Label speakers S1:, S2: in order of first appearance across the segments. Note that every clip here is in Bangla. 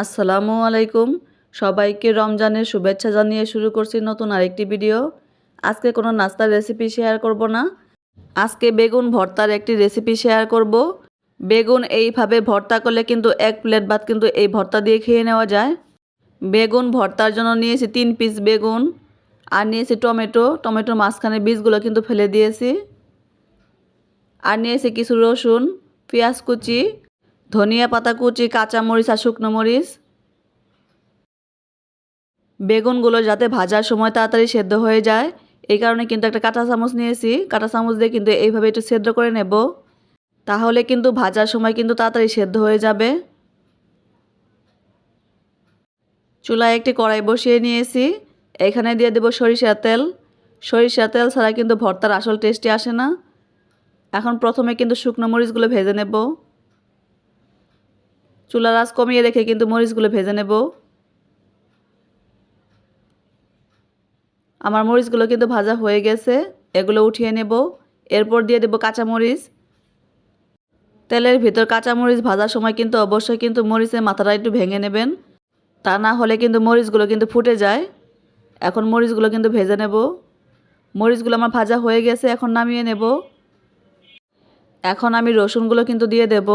S1: আসসালামু আলাইকুম। সবাইকে রমজানের শুভেচ্ছা জানিয়ে শুরু করছি নতুন আরেকটি ভিডিও। আজকে কোনো নাস্তার রেসিপি শেয়ার করব না। আজকে বেগুন ভর্তার একটি রেসিপি শেয়ার করব। বেগুন এইভাবে ভর্তা করলে কিন্তু এক প্লেট ভাত কিন্তু এই ভর্তা দিয়ে খেয়ে নেওয়া যায়। বেগুন ভর্তার জন্য নিয়েছি 3 পিস বেগুন আর নিয়েছি টমেটোর মাঝখানে বীজগুলো কিন্তু ফেলে দিয়েছি। আর নিয়েছি কিছু রসুন, পেঁয়াজ কুচি, ধনিয়া পাতা কুচি, কাঁচামরিচ আর শুকনো মরিচ। বেগুনগুলো যাতে ভাজার সময় তাড়াতাড়ি সেদ্ধ হয়ে যায় এই কারণে কিন্তু একটা কাঁটা চামচ নিয়েছি। কাঁটা চামচ দিয়ে কিন্তু এইভাবে একটু সেদ্ধ করে নেব, তাহলে কিন্তু ভাজার সময় কিন্তু তাড়াতাড়ি সেদ্ধ হয়ে যাবে। চুলায় একটি কড়াই বসিয়ে নিয়েছি, এখানে দিয়ে দেব সরিষার তেল। সরিষার তেল ছাড়া কিন্তু ভর্তার আসল টেস্টি আসে না। এখন প্রথমে কিন্তু শুকনো মরিচগুলো ভেজে নেব। চুলার আঁচ কমিয়ে রেখে কিন্তু মরিচগুলো ভেজে নেব। আমার মরিচগুলো কিন্তু ভাজা হয়ে গেছে, এগুলো উঠিয়ে নেব। এরপর দিয়ে দেব কাঁচামরিচ। তেলের ভিতর কাঁচামরিচ ভাজার সময় কিন্তু অবশ্যই কিন্তু মরিচের মাথাটা একটু ভেঙে নেবেন, তা না হলে কিন্তু মরিচগুলো কিন্তু ফুটে যায়। এখন মরিচগুলো কিন্তু ভেজে নেব। মরিচগুলো আমার ভাজা হয়ে গেছে, এখন নামিয়ে নেব। এখন আমি রসুনগুলো কিন্তু দিয়ে দেব।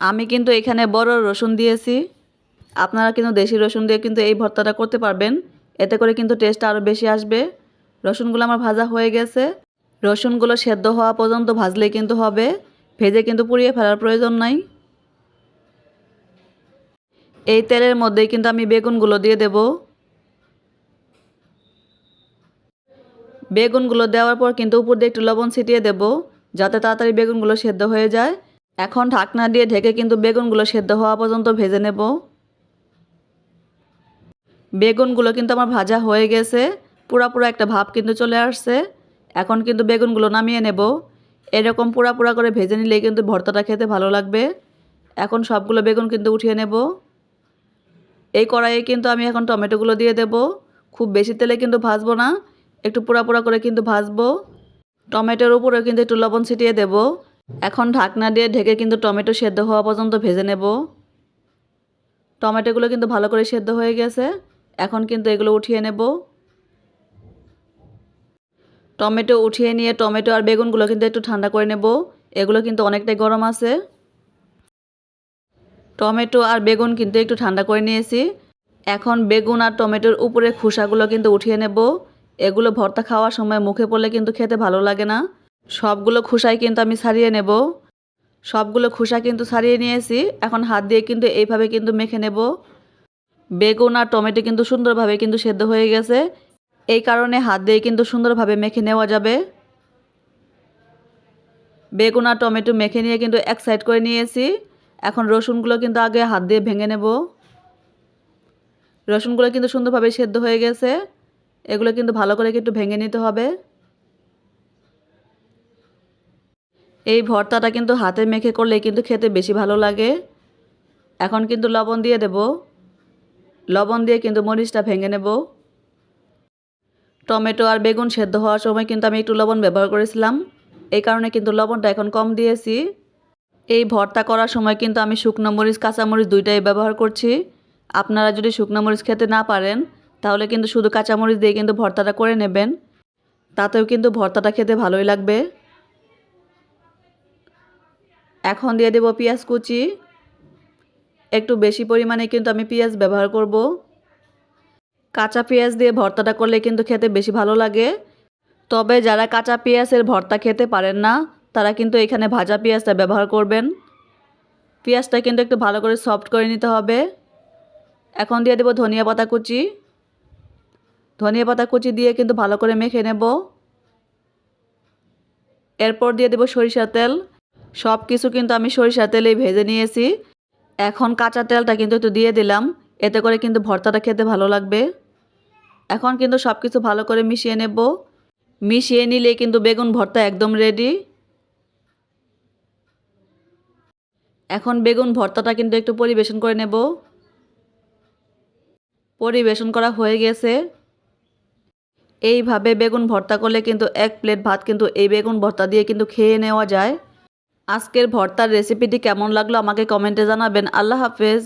S1: আমি কিন্তু এখানে বড় রসুন দিয়েছি, আপনারা কিন্তু দেশি রসুন দিয়ে কিন্তু এই ভর্তাটা করতে পারবেন, এতে করে কিন্তু টেস্ট আরও বেশি আসবে। রসুনগুলো আমার ভাজা হয়ে গেছে। রসুনগুলো সেদ্ধ হওয়া পর্যন্ত ভাজলেই কিন্তু হবে, ভেজে কিন্তু পুড়িয়ে ফেলার প্রয়োজন নাই। এই তেলের মধ্যেই কিন্তু আমি বেগুনগুলো দিয়ে দেব। বেগুনগুলো দেওয়ার পর কিন্তু উপর দিয়ে একটু লবণ ছিটিয়ে দেব, যাতে তাড়াতাড়ি বেগুনগুলো সেদ্ধ হয়ে যায়। এখন ঢাকনা দিয়ে ঢেকে কিন্তু বেগুনগুলো সেদ্ধ হওয়া পর্যন্ত ভেজে নেব। বেগুনগুলো কিন্তু আমার ভাজা হয়ে গেছে, পুরা একটা ভাপ কিন্তু চলে আসছে। এখন কিন্তু বেগুনগুলো নামিয়ে নেব। এরকম পুরা করে ভেজে নিলেই কিন্তু ভর্তাটা খেতে ভালো লাগবে। এখন সবগুলো বেগুন কিন্তু উঠিয়ে নেব। এই কড়াইয়ে কিন্তু আমি এখন টমেটোগুলো দিয়ে দেব। খুব বেশি তেলে কিন্তু ভাজবো না, একটু পুরা করে কিন্তু ভাজবো। টমেটোর উপরেও কিন্তু একটু লবণ ছিটিয়ে দেব। এখন ঢাকনা দিয়ে ঢেকে কিন্তু টমেটো সেদ্ধ হওয়া পর্যন্ত ভেজে নেব। টমেটোগুলো কিন্তু ভালো করে সেদ্ধ হয়ে গেছে, এখন কিন্তু এগুলো উঠিয়ে নেব। টমেটো উঠিয়ে নিয়ে টমেটো আর বেগুনগুলো কিন্তু একটু ঠান্ডা করে নেব, এগুলো কিন্তু অনেকটাই গরম আছে। টমেটো আর বেগুন কিন্তু একটু ঠান্ডা করে নিয়েছি। এখন বেগুন আর টমেটোর উপরে খোসাগুলো কিন্তু উঠিয়ে নেব। এগুলো ভর্তা খাওয়ার সময় মুখে পড়লে কিন্তু খেতে ভালো লাগে না। সবগুলো খোসাই কিন্তু আমি ছাড়িয়ে নেব। সবগুলো খোসা কিন্তু ছাড়িয়ে নিয়েছি, এখন হাত দিয়ে কিন্তু এইভাবে কিন্তু মেখে নেব। বেগুন আর টমেটো কিন্তু সুন্দরভাবে কিন্তু সেদ্ধ হয়ে গেছে, এই কারণে হাত দিয়ে কিন্তু সুন্দরভাবে মেখে নেওয়া যাবে। বেগুন আর টমেটো মেখে নিয়ে কিন্তু এক সাইড করে নিয়েছি। এখন রসুনগুলো কিন্তু আগে হাত দিয়ে ভেঙে নেব। রসুনগুলো কিন্তু সুন্দরভাবে সেদ্ধ হয়ে গেছে, এগুলো কিন্তু ভালো করে একটু ভেঙে নিতে হবে। এই ভর্তাটা কিন্তু হাতে মেখে করলে কিন্তু খেতে বেশি ভালো লাগে। এখন কিন্তু লবণ দিয়ে দেব। লবণ দিয়ে কিন্তু মরিচটা ভেঙে নেব। টমেটো আর বেগুন সেদ্ধ হওয়ার সময় কিন্তু আমি একটু লবণ ব্যবহার করেছিলাম, এই কারণে কিন্তু লবণটা এখন কম দিয়েছি। এই ভর্তা করার সময় কিন্তু আমি শুকনো মরিচ কাঁচামরিচ দুইটাই ব্যবহার করছি। আপনারা যদি শুকনো মরিচ খেতে না পারেন তাহলে কিন্তু শুধু কাঁচামরিচ দিয়ে কিন্তু ভর্তাটা করে নেবেন, তাতেও কিন্তু ভর্তাটা খেতে ভালোই লাগবে। এখন দিয়ে দেব পেঁয়াজ কুচি। একটু বেশি পরিমাণে কিন্তু আমি পেঁয়াজ ব্যবহার করব। কাঁচা পেঁয়াজ দিয়ে ভর্তাটা করলে কিন্তু খেতে বেশি ভালো লাগে। তবে যারা কাঁচা পেঁয়াজের ভর্তা খেতে পারেন না তারা কিন্তু এখানে ভাজা পেঁয়াজটা ব্যবহার করবেন। পেঁয়াজটা কিন্তু একটু ভালো করে সফট করে নিতে হবে। এখন দিয়ে দেব ধনিয়া পাতা কুচি। ধনিয়া পাতা কুচি দিয়ে কিন্তু ভালো করে মেখে নেব। এরপর দিয়ে দেব সরিষার তেল। সব কিছু কিন্তু আমি সরিষার তেলেই ভেজে নিয়েছি। এখন কাঁচা তেলটা কিন্তু একটু দিয়ে দিলাম, এতে করে কিন্তু ভর্তাটা খেতে ভালো লাগবে। এখন কিন্তু সব কিছু ভালো করে মিশিয়ে নেব। মিশিয়ে নিলে কিন্তু বেগুন ভর্তা একদম রেডি। এখন বেগুন ভর্তাটা কিন্তু একটু পরিবেশন করে নেব। পরিবেশন করা হয়ে গেছে। এইভাবে বেগুন ভর্তা করলে কিন্তু এক প্লেট ভাত কিন্তু এই বেগুন ভর্তা দিয়ে কিন্তু খেয়ে নেওয়া যায়। আজকের ভর্তার রেসিপিটি কেমন লাগলো আমাকে কমেন্টে জানাবেন। আল্লাহ হাফেজ।